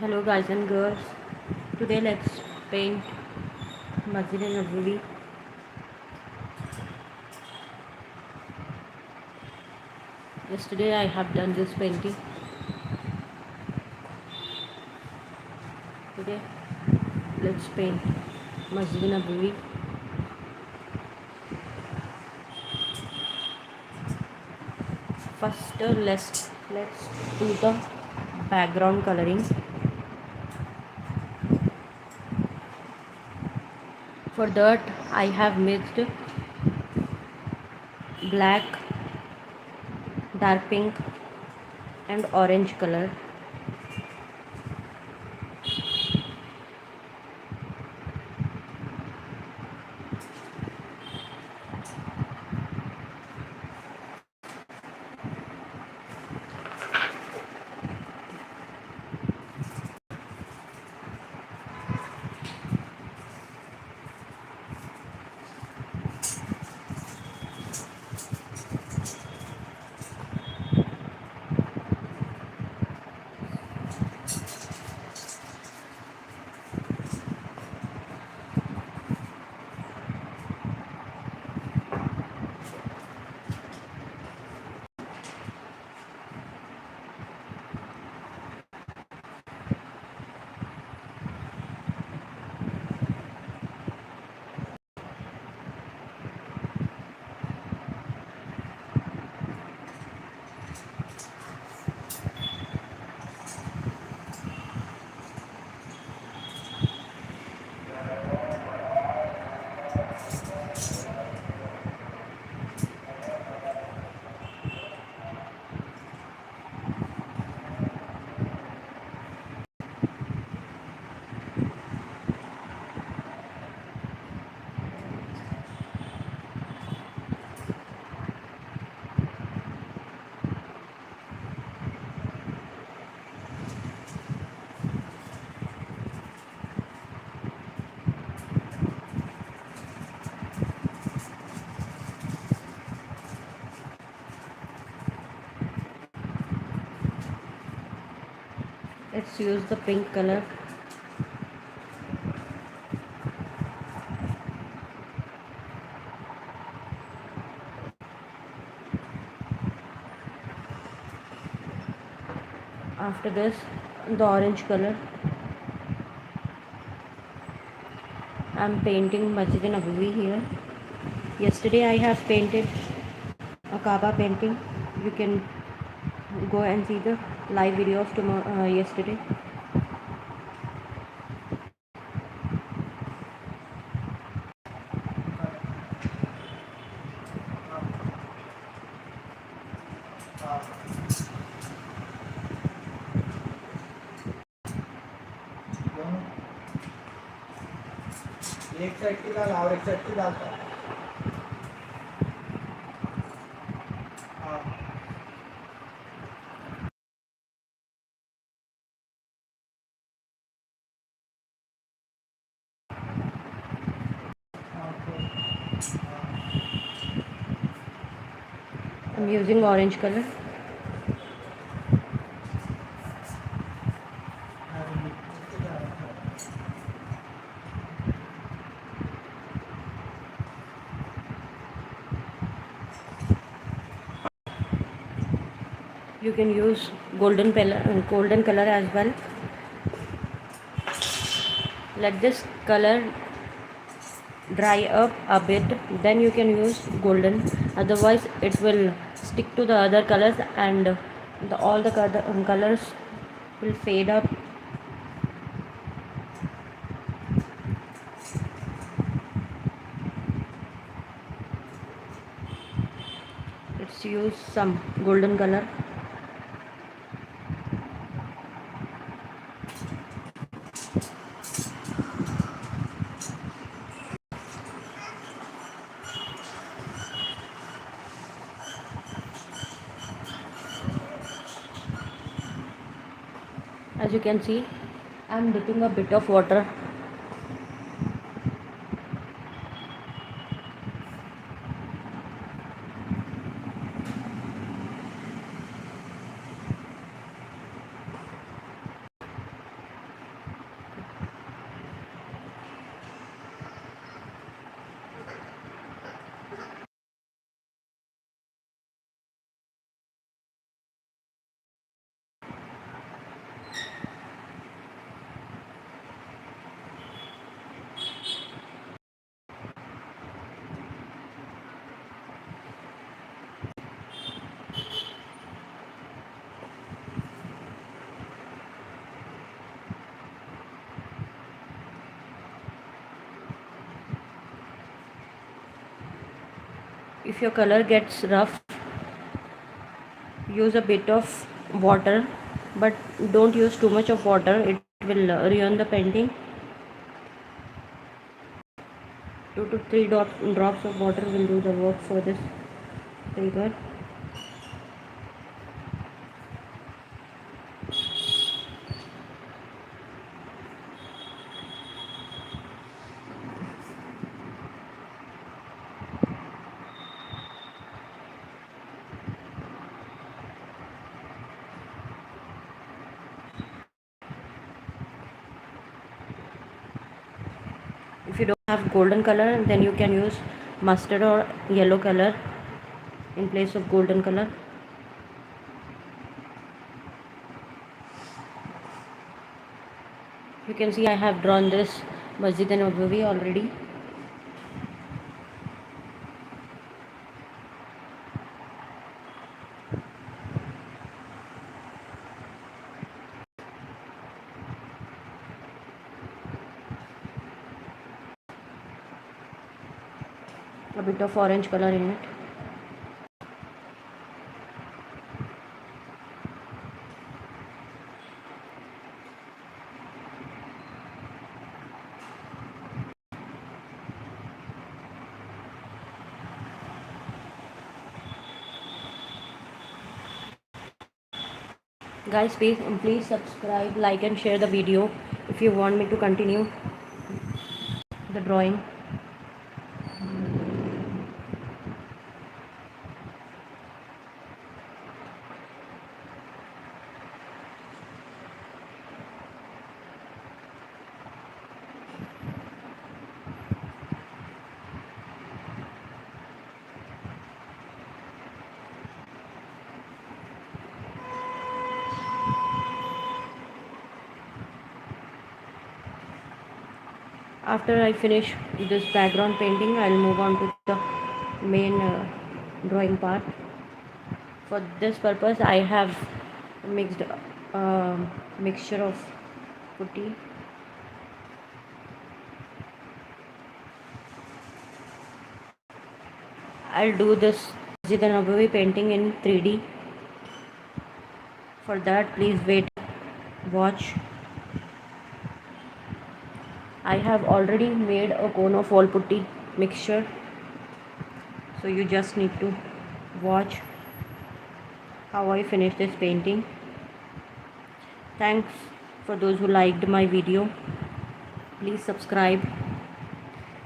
Hello guys and girls. Today let's paint Masjid Nabwi. Yesterday I have done this painting. Today let's paint Masjid Nabwi. First let's do the background coloring. For that I have mixed black, dark pink and orange color. Let's use the pink color. After this, the orange color. I'm painting Masjid Nabwi here. Yesterday I have painted a Kaaba painting. You can go and see the live video of yesterday. एक side की डाल और एक side की डालता है। I'm using orange color. You can use golden color as well. Let this color dry up a bit, then you can use golden, otherwise it will stick to the other colors and all the colors will fade up. Let's use some golden color. As you can see, I'm dipping a bit of water. If your color gets rough, use a bit of water, but don't use too much of water, it will ruin the painting. 2 to 3 drops of water will do the work for this figure. If you don't have golden color, then you can use mustard or yellow color in place of golden color. You can see I have drawn this Masjid and Nabwi already. A bit of orange color in it. Guys, please subscribe, like and share the video if you want me to continue the drawing. After I finish this background painting, I'll move on to the main drawing part. For this purpose, I have mixed mixture of putty. I'll do this Masjid Nabwi painting in 3D. For that, please wait, watch. I have already made a cone of wall putty mixture, so you just need to watch how I finish this painting. Thanks for those who liked my video. Please subscribe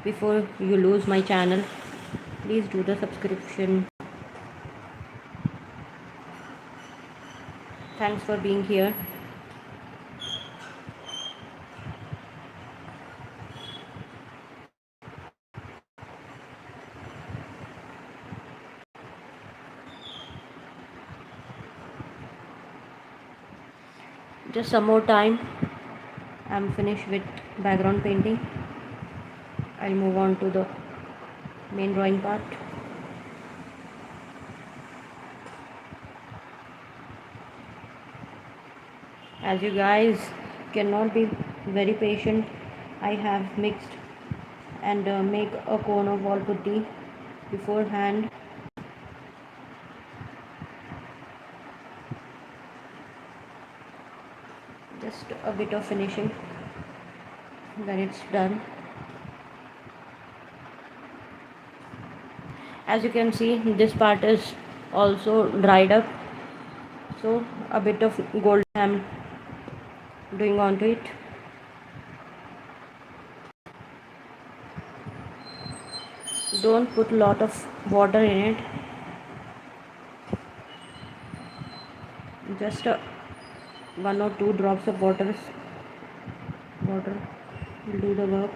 before you lose my channel. Please do the subscription. Thanks for being here. Just some more time. I'm finished with background painting. I'll move on to the main drawing part. As you guys cannot be very patient, I have mixed and make a cone of wall putty beforehand. Just a bit of finishing, then it's done. As you can see, this part is also dried up, so a bit of gold I'm doing onto it. Don't put a lot of water in it, just 1 or 2 drops of water will do the work.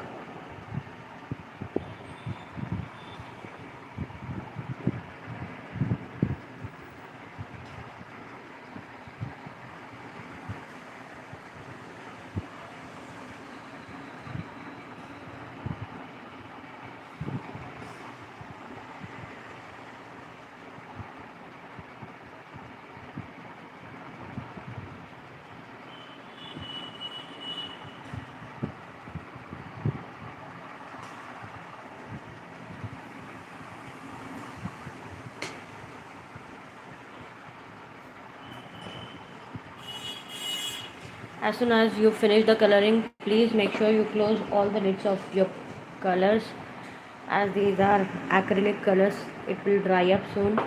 As soon as you finish the coloring, please make sure you close all the lids of your colors, as these are acrylic colors. It will dry up soon.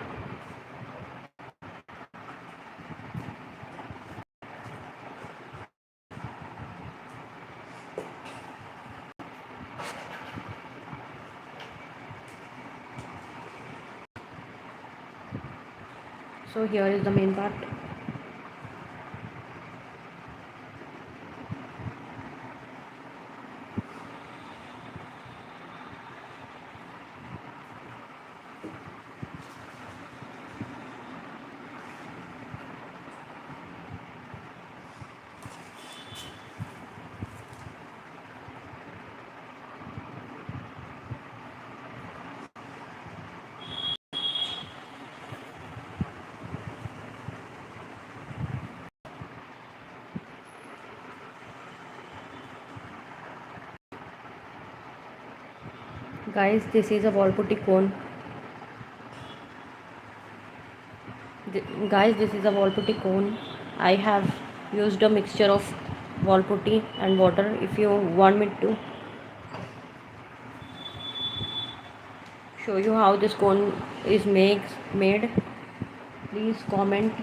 So here is the main part. Guys, this is a wall putty cone. Guys, this is a wall putty cone. I have used a mixture of wall putty and water. If you want me to show you how this cone is made, please comment.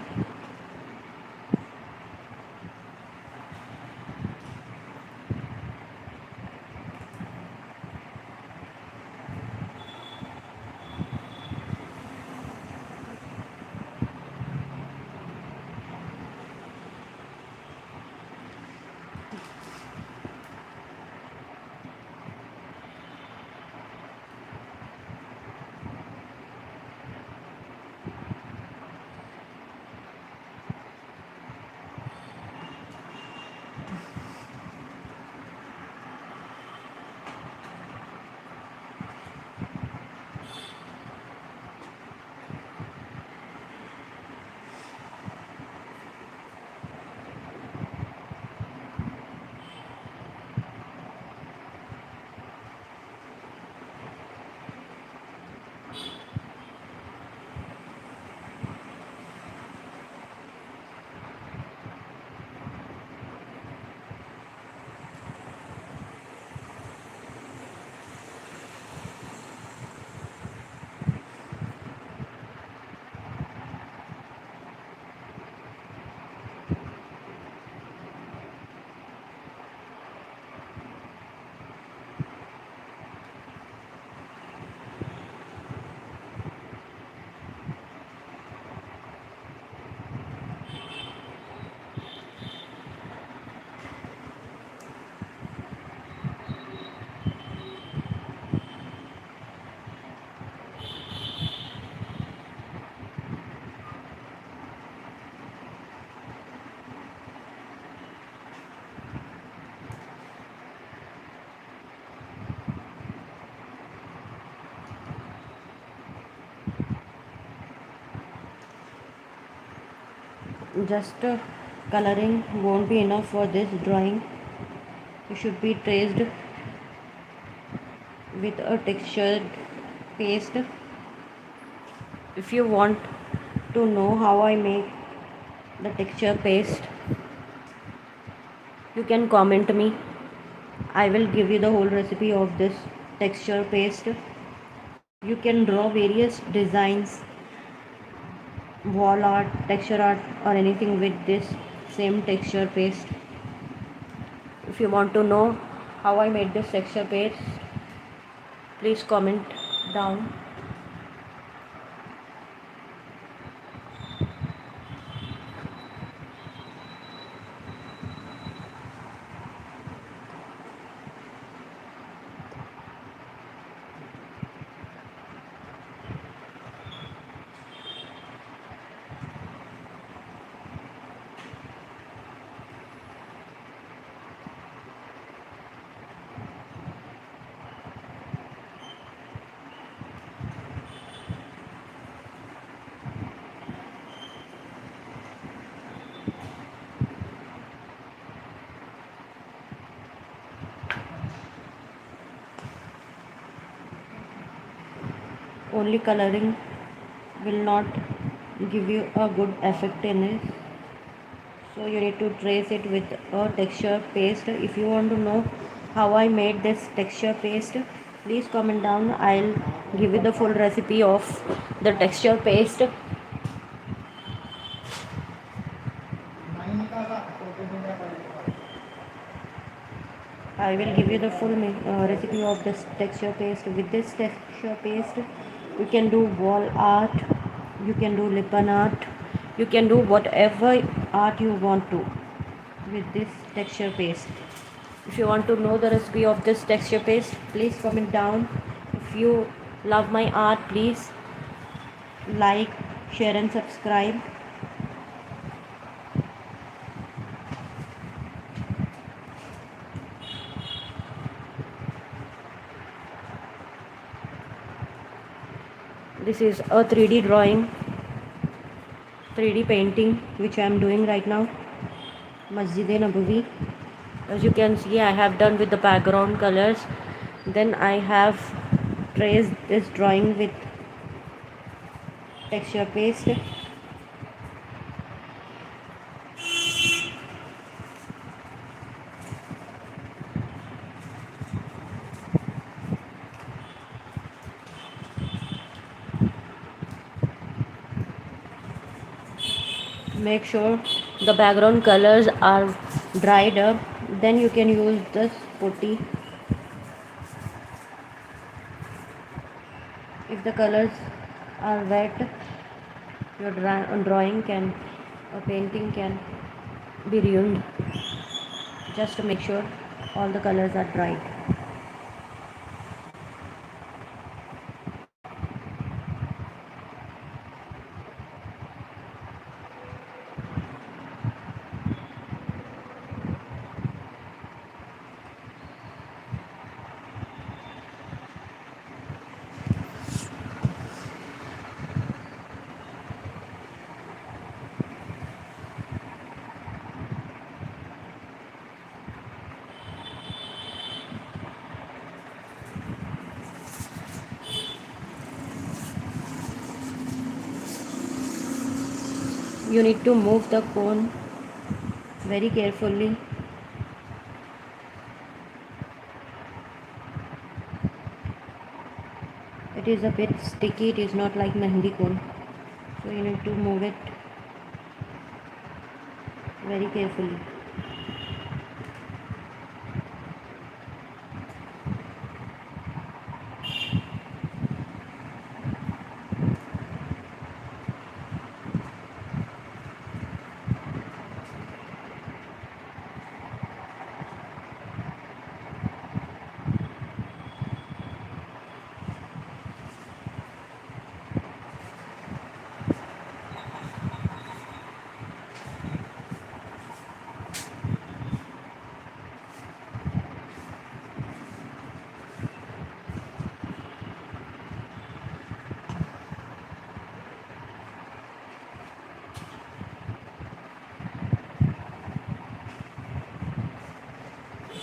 Just coloring won't be enough for this drawing. It should be traced with a textured paste. If you want to know how I make the texture paste, you can comment me. I will give you the whole recipe of this texture paste. You can draw various designs, wall art, texture art, or anything with this same texture paste. If you want to know how I made this texture paste, please comment down. Only coloring will not give you a good effect in it. So you need to trace it with a texture paste. If you want to know how I made this texture paste, please comment down. I'll give you the full recipe of the texture paste. I will give you the full recipe of this texture paste. With this texture paste, you can do wall art, you can do lipan art, you can do whatever art you want to with this texture paste. If you want to know the recipe of this texture paste, please comment down. If you love my art, please like, share and subscribe. This is a 3D drawing, 3D painting which I am doing right now. Masjid Nabwi. As you can see, I have done with the background colors. Then I have traced this drawing with texture paste. Make sure the background colors are dried up, then you can use this putty. If the colors are wet, your drawing can or painting can be ruined. Just to make sure all the colors are dried. You need to move the cone very carefully. It is a bit sticky, it is not like mehndi cone. So you need to move it very carefully.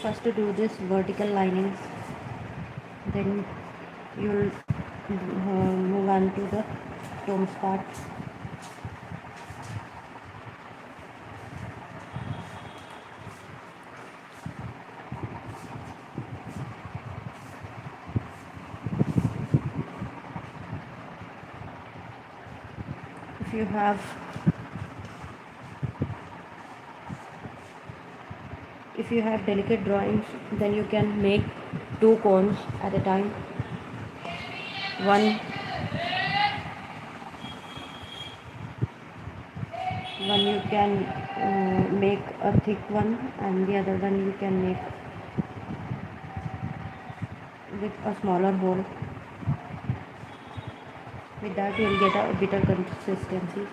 First to do this vertical linings, then you'll move on to the tones part. If you have delicate drawings, then you can make 2 cones at a time. One you can make a thick one, and the other one you can make with a smaller hole. With that you will get a bitter consistency.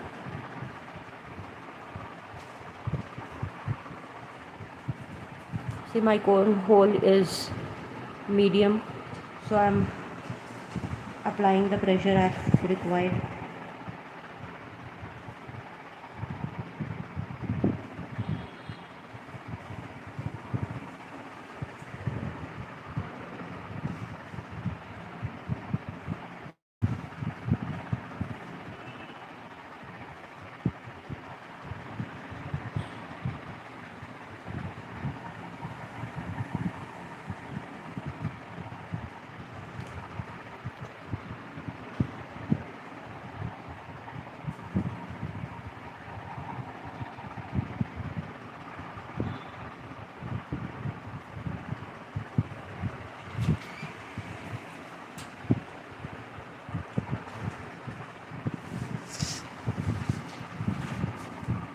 See, my cone hole is medium, so I am applying the pressure as required.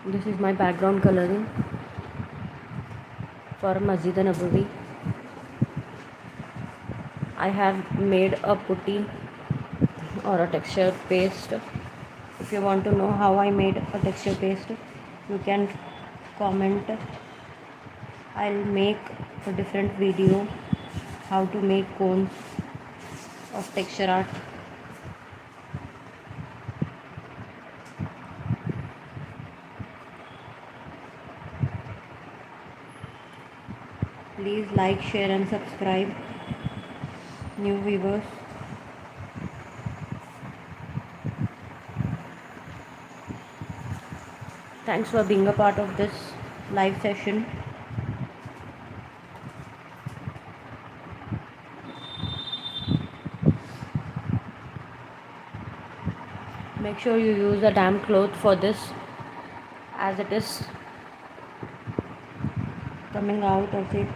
This is my background coloring for Masjid Nabwi. I have made a putty or a texture paste. If you want to know how I made a texture paste, you can comment. I'll make a different video how to make cones of texture art. Please like, share and subscribe, new viewers. Thanks for being a part of this live session. Make sure you use a damp cloth for this, as it is coming out of it.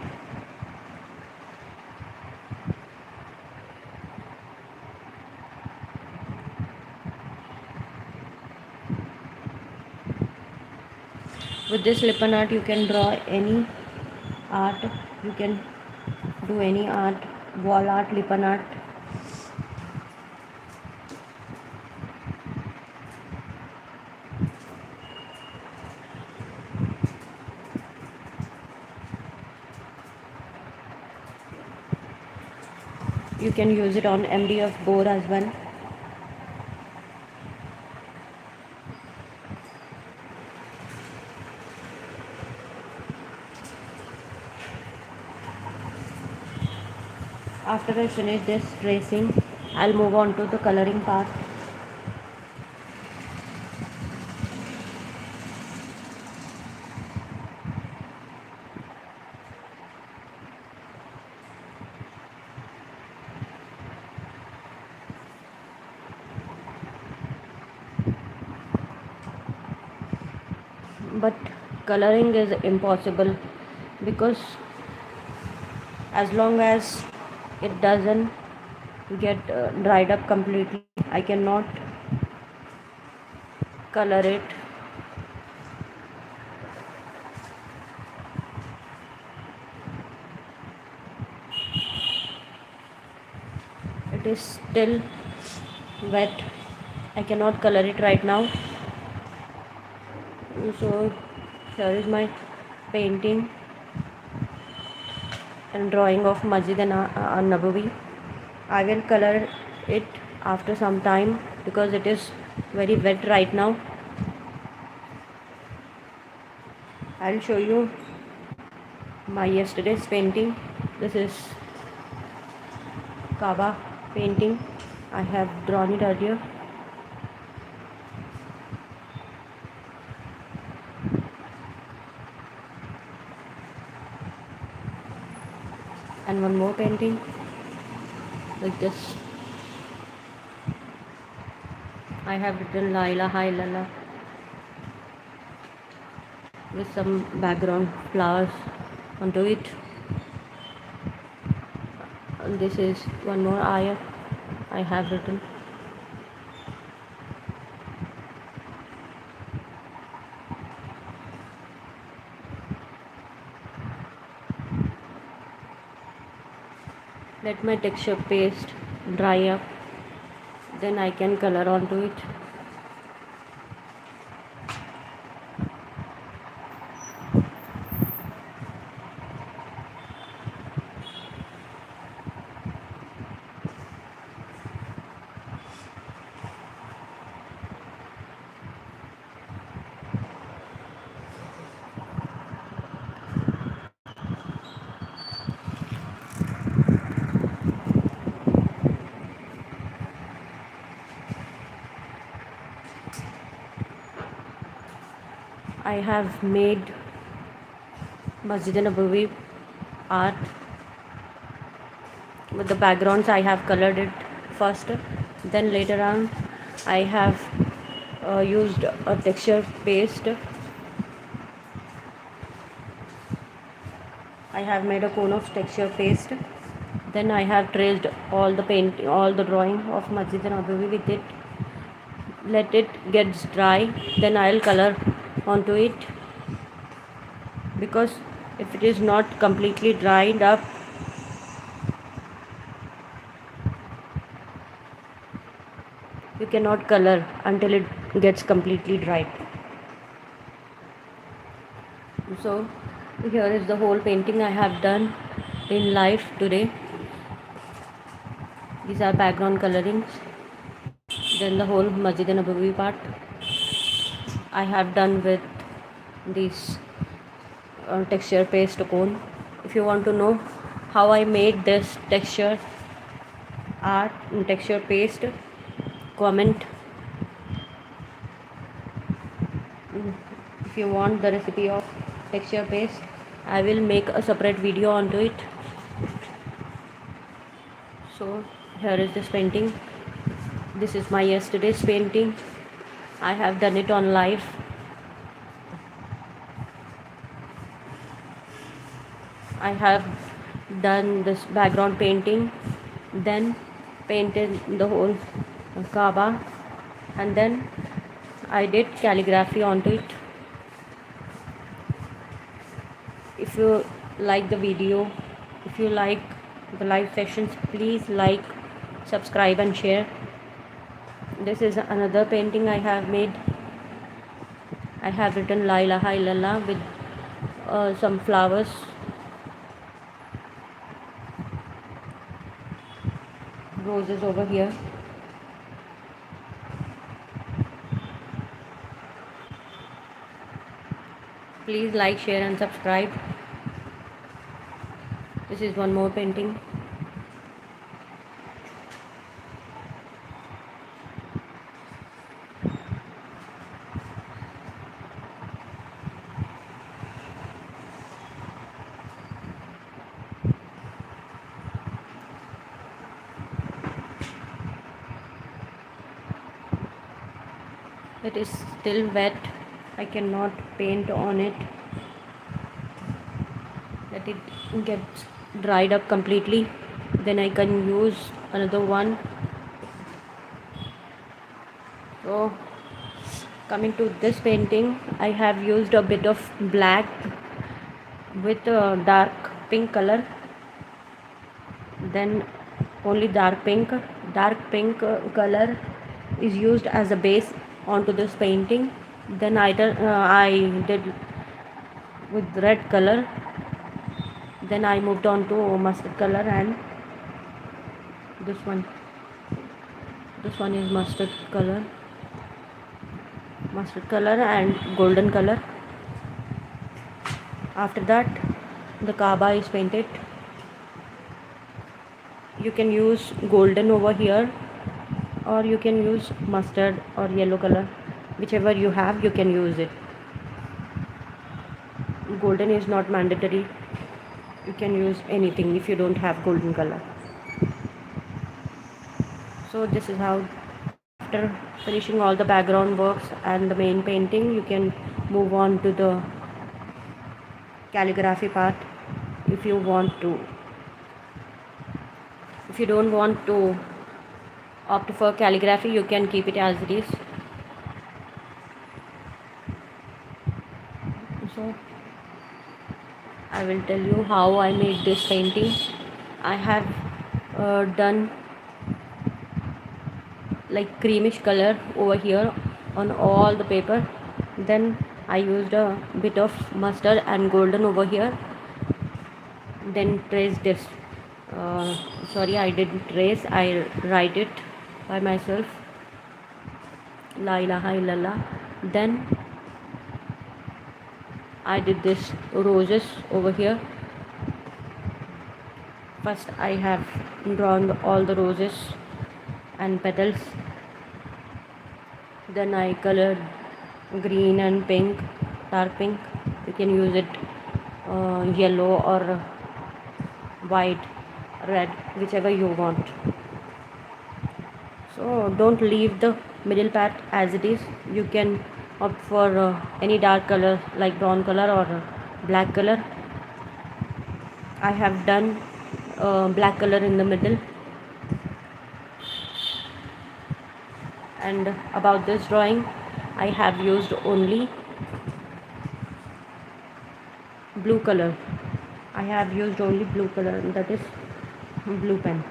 With this lippan art you can draw any art, you can do any art, wall art, lippan art. You can use it on MDF board as well. After I finish this tracing, I'll move on to the coloring part. But coloring is impossible, because as long as it doesn't get dried up completely, I cannot color it. It is still wet, I cannot color it right now. So here is my painting and drawing of Masjid Nabwi. I will color it after some time because it is very wet right now. I'll show you my yesterday's painting. This is Kaaba painting. I have drawn it earlier. And one more painting like this. I have written La ilaha illallah with some background flowers onto it. And this is one more ayah I have written. Let my texture paste dry up, then I can color onto it. I have made Masjid Nabwi art with the backgrounds. I have colored it first, then later on I have used a texture paste. I have made a cone of texture paste. Then I have traced all the drawing of Masjid Nabwi with it. Let it get dry, then I'll color onto it, because if it is not completely dried up, you cannot color until it gets completely dried. So here is the whole painting I have done in life today. These are background colorings. Then the whole Masjid Nabwi part I have done with this texture paste cone. If you want to know how I made this texture art texture paste, comment. If you want the recipe of texture paste, I will make a separate video onto it. So here is this painting. This is my yesterday's painting. I have done it on live. I have done this background painting, then painted the whole Kaaba, and then I did calligraphy onto it. If you like the video, if you like the live sessions, please like, subscribe and share. This is another painting I have made. I have written La ilaha illallah with some flowers. Roses over here. Please like, share and subscribe. This is one more painting. It is still wet. I cannot paint on it. Let it get dried up completely, then I can use another one. So coming to this painting, I have used a bit of black with a dark pink color, then only dark pink color is used as a base onto this painting. Then I did with red color, then I moved on to mustard color, and this one is mustard color and golden color. After that the Kaaba is painted. You can use golden over here, or you can use mustard or yellow color, whichever you have you can use it. Golden is not mandatory, you can use anything if you don't have golden color. So this is how, after finishing all the background works and the main painting, you can move on to the calligraphy part. If you don't want to opt for calligraphy, you can keep it as it is. So I will tell you how I made this painting. I have done like creamish color over here on all the paper, then I used a bit of mustard and golden over here, then traced this. Sorry, I didn't trace, I write it by myself, La ilaha illallah. Then I did this roses over here. First I have drawn all the roses and petals, then I colored green and pink, dark pink. You can use it yellow or white, red, whichever you want. So don't leave the middle part as it is. You can opt for any dark color like brown color or black color. I have done black color in the middle. And about this drawing, I have used only blue color. I have used only blue color, that is blue pen.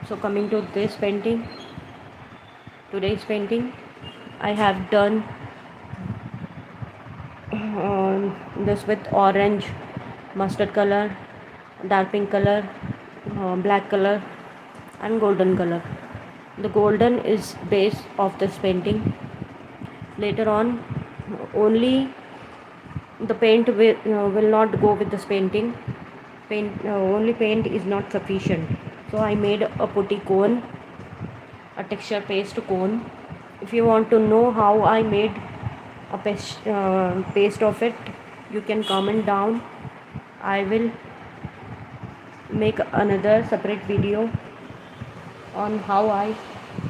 So coming to this painting, today's painting, I have done this with orange, mustard color, dark pink color, black color and golden color. The golden is base of this painting. Later on, only the paint will not go with this painting. Only paint is not sufficient. So I made a putty cone, a texture paste cone. If you want to know how I made a paste of it, you can comment down. I will make another separate video on how I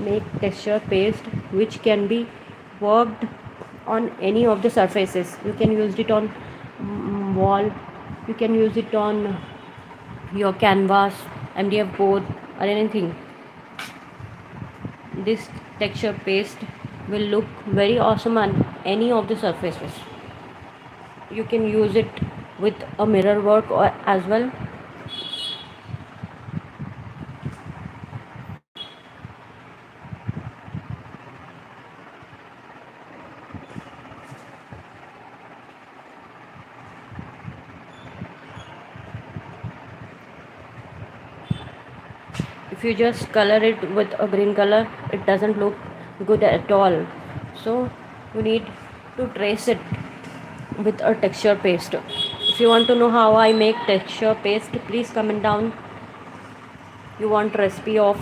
make texture paste, which can be worked on any of the surfaces. You can use it on wall, you can use it on your canvas, MDF board or anything. This texture paste will look very awesome on any of the surfaces. You can use it with a mirror work or as well. If you just color it with a green color, it doesn't look good at all. So you need to trace it with a texture paste. If you want to know how I make texture paste, please comment down. You want recipe of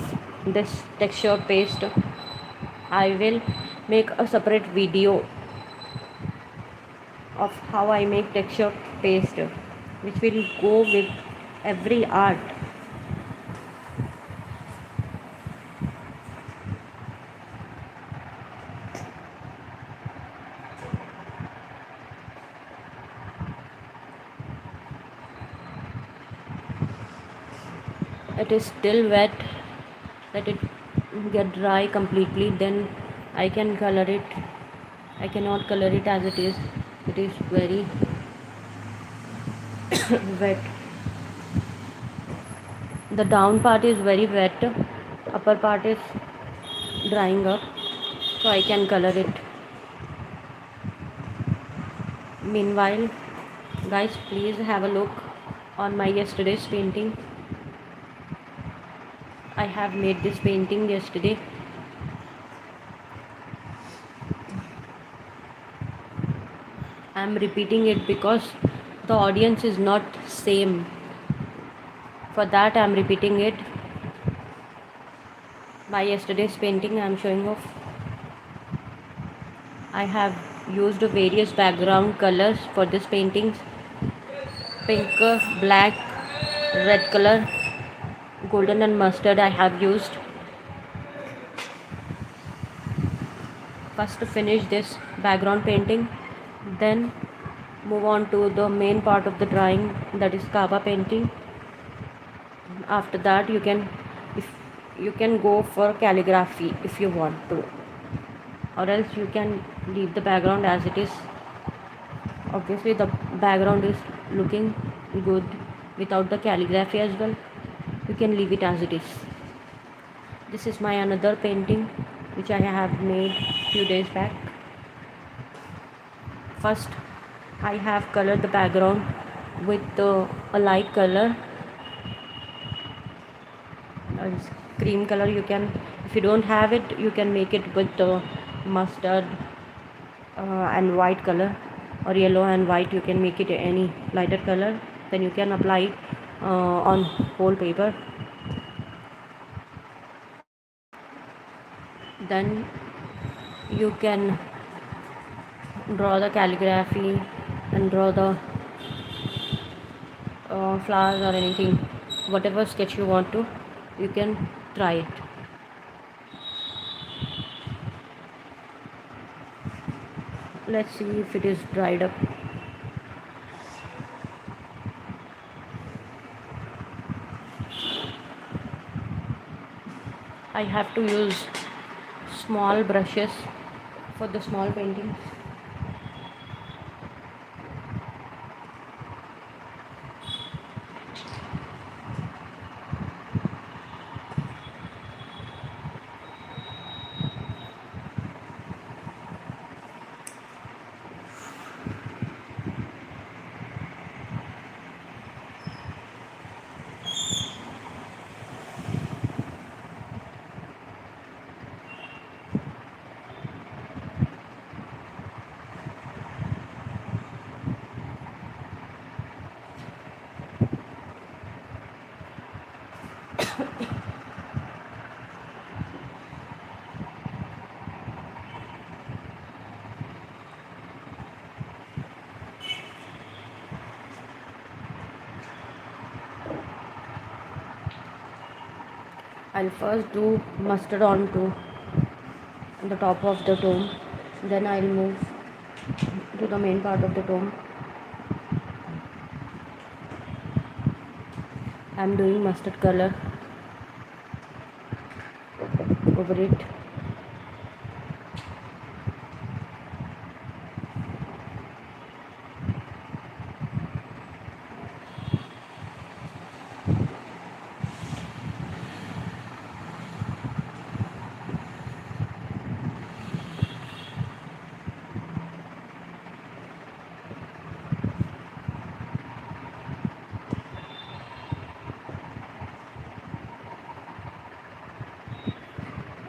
this texture paste, I will make a separate video of how I make texture paste, which will go with every art. It is still wet, let it get dry completely, then I can color it. I cannot color it as it is very wet. The down part is very wet, upper part is drying up, so I can color it. Meanwhile, guys, please have a look on my yesterday's painting. I have made this painting yesterday. I am repeating it because the audience is not same. For that I am repeating it. My yesterday's painting I am showing off. I have used various background colors for this painting. Pink, black, red color, golden and mustard I have used. First to finish this background painting, then move on to the main part of the drawing, that is Kava painting. After that you can go for calligraphy if you want to, or else you can leave the background as it is. Obviously the background is looking good without the calligraphy as well. You can leave it as it is. This is my another painting which I have made few days back. First I have colored the background with a light color, cream color. You can, if you don't have it, you can make it with mustard and white color, or yellow and white. You can make it any lighter color, then you can apply it on whole paper. Then you can draw the calligraphy and draw the flowers or anything, whatever sketch you want to, you can try it. Let's see if it is dried up. I have to use small brushes for the small paintings. I'll first do mustard onto the top of the tomb, then I'll move to the main part of the tomb. I'm doing mustard color over it.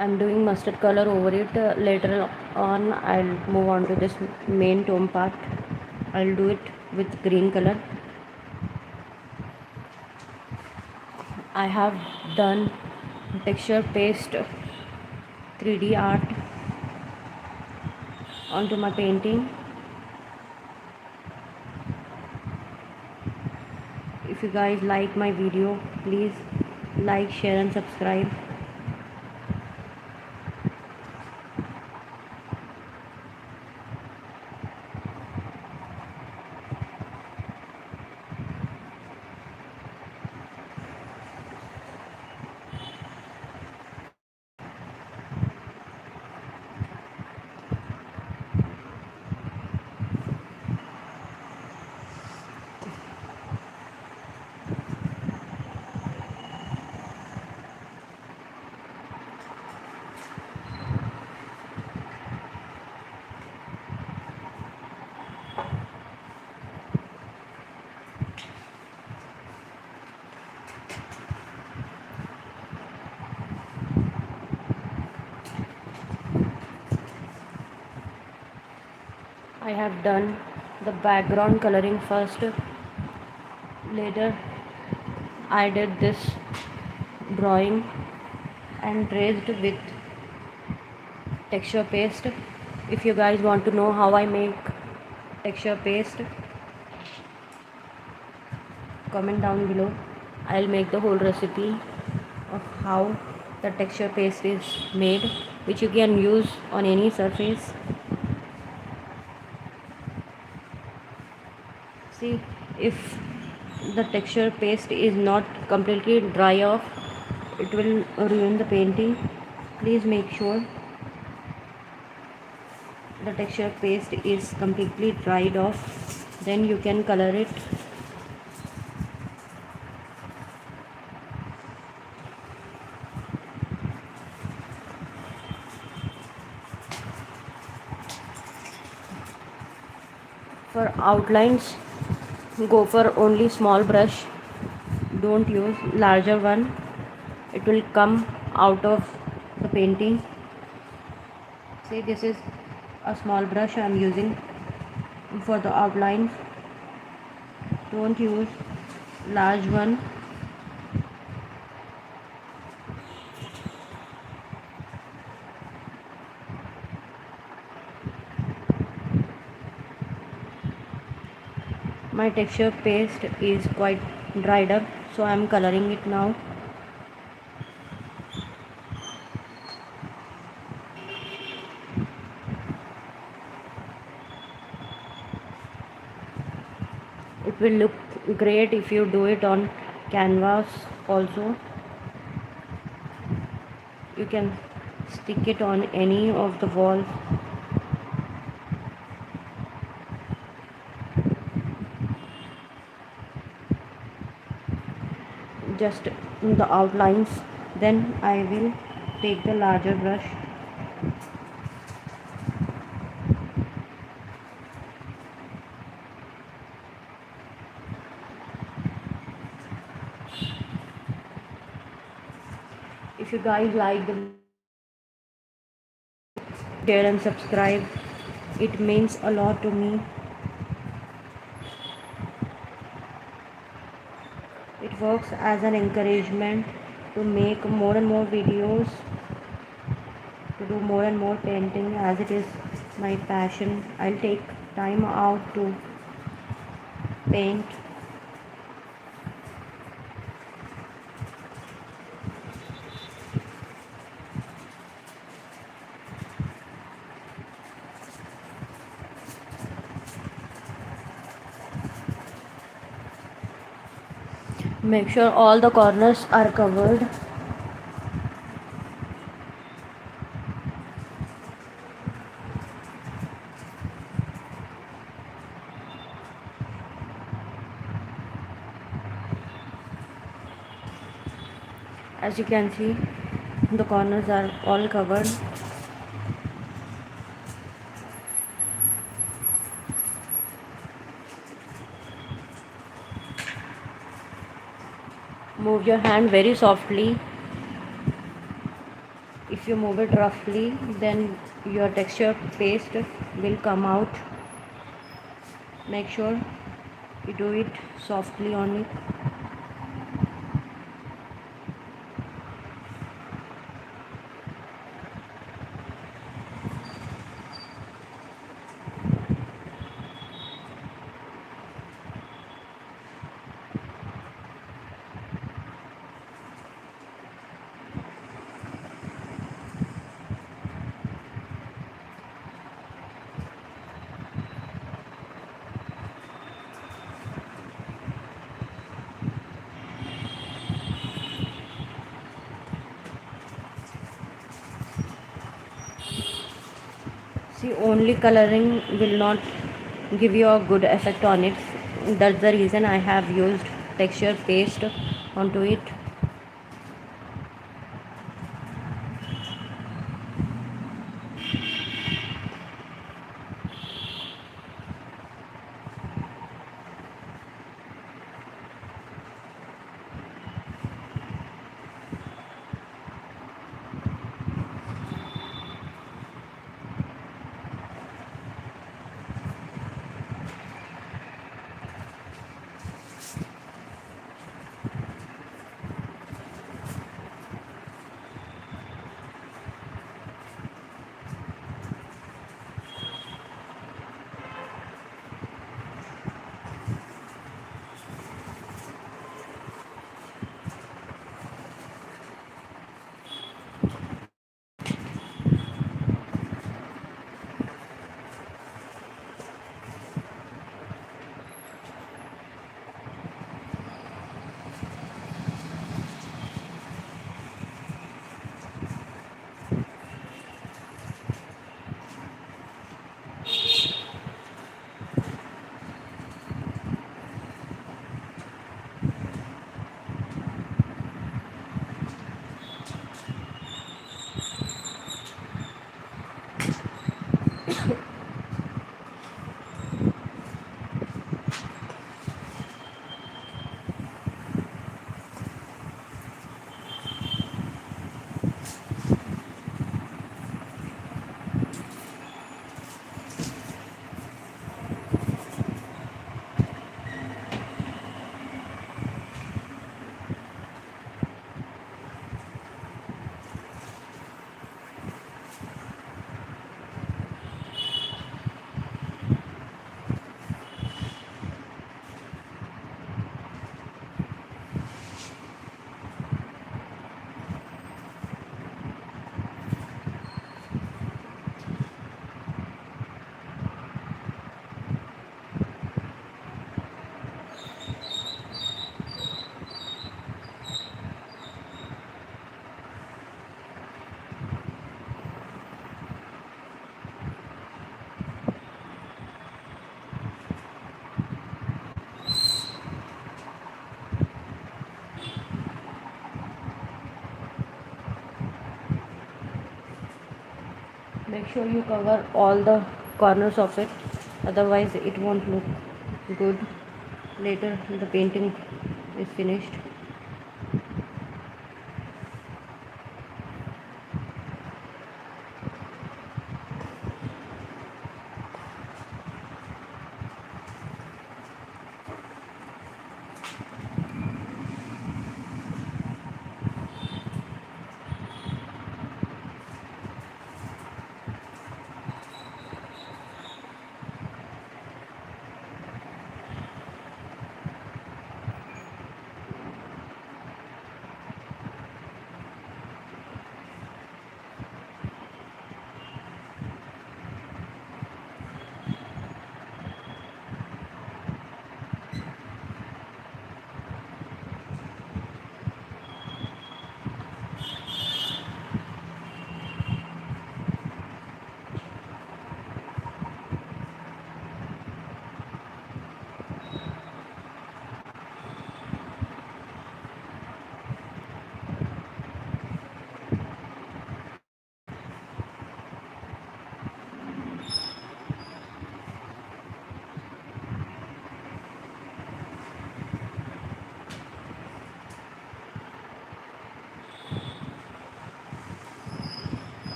I'm doing mustard color over it. Later on I'll move on to this main tomb part. I'll do it with green color. I have done texture paste 3D art onto my painting. If you guys like my video, please like, share and subscribe. I have done the background coloring first. Later I did this drawing and traced with texture paste. If you guys want to know how I make texture paste, comment down below. I'll make the whole recipe of how the texture paste is made, which you can use on any surface. See, if the texture paste is not completely dry off, it will ruin the painting. Please make sure the texture paste is completely dried off, then you can color it. For outlines, go for only small brush, don't use larger one, it will come out of the painting. See, this is a small brush I am using for the outlines. Don't use large one. My texture paste is quite dried up, so I am coloring it now. It will look great if you do it on canvas also. You can stick it on any of the walls. Just the outlines, then I will take the larger brush. If you guys like the share and subscribe, it means a lot to me. It works as an encouragement to make more and more videos, to do more and more painting, as it is my passion. I'll take time out to paint. Make sure all the corners are covered. As you can see, the corners are all covered. Move your hand very softly. If you move it roughly, then your texture paste will come out. Make sure you do it softly only. See, only coloring will not give you a good effect on it. That's the reason I have used texture paste onto it. Make sure you cover all the corners of it, otherwise it won't look good later the painting is finished.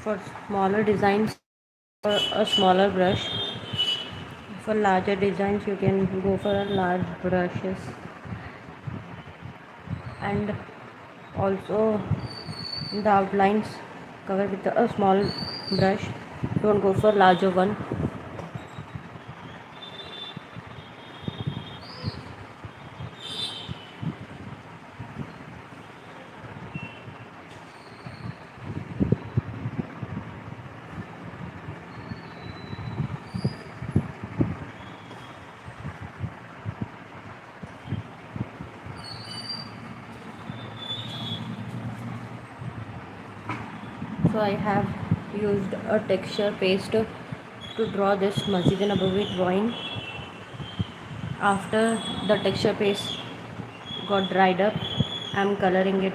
For smaller designs, for a smaller brush. For larger designs, you can go for a large brushes. And also the outlines cover with a small brush. Don't go for larger one. So I have used a texture paste to draw this Masjid Nabwi drawing. After the texture paste got dried up, I'm coloring it.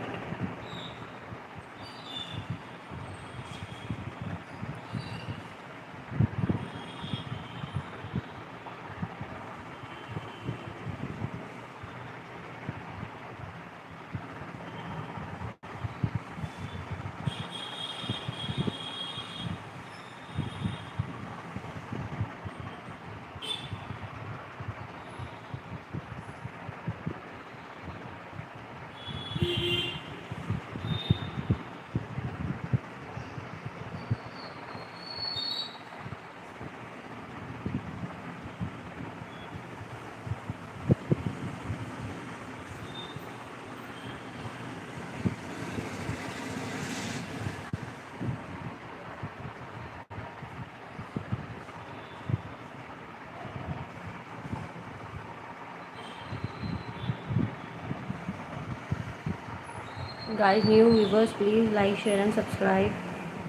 Guys, new viewers, please like, share and subscribe.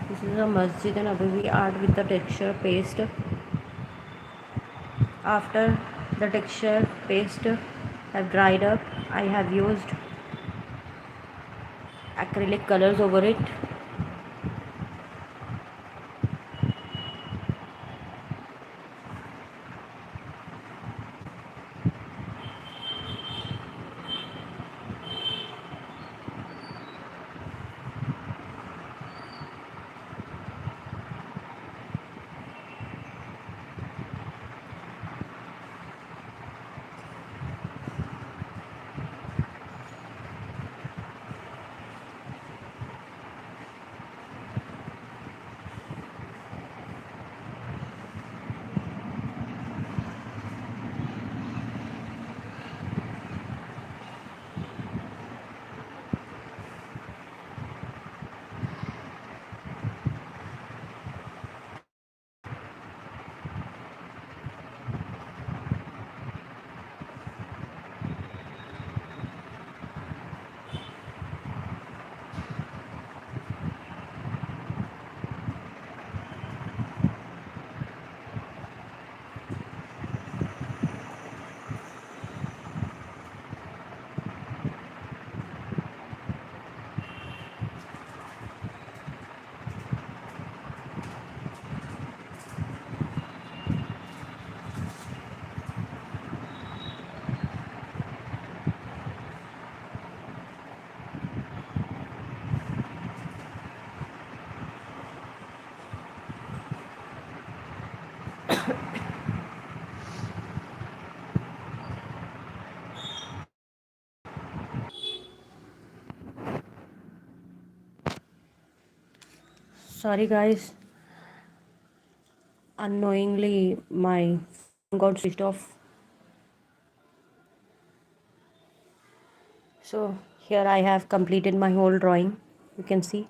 This is a Masjid Nabwi art with the texture paste. After the texture paste have dried up, I have used acrylic colors over it. Sorry guys, unknowingly my phone got switched off. So here I have completed my whole drawing. You can see.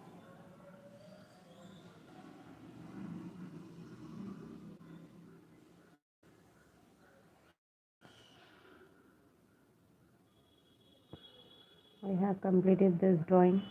I have completed this drawing.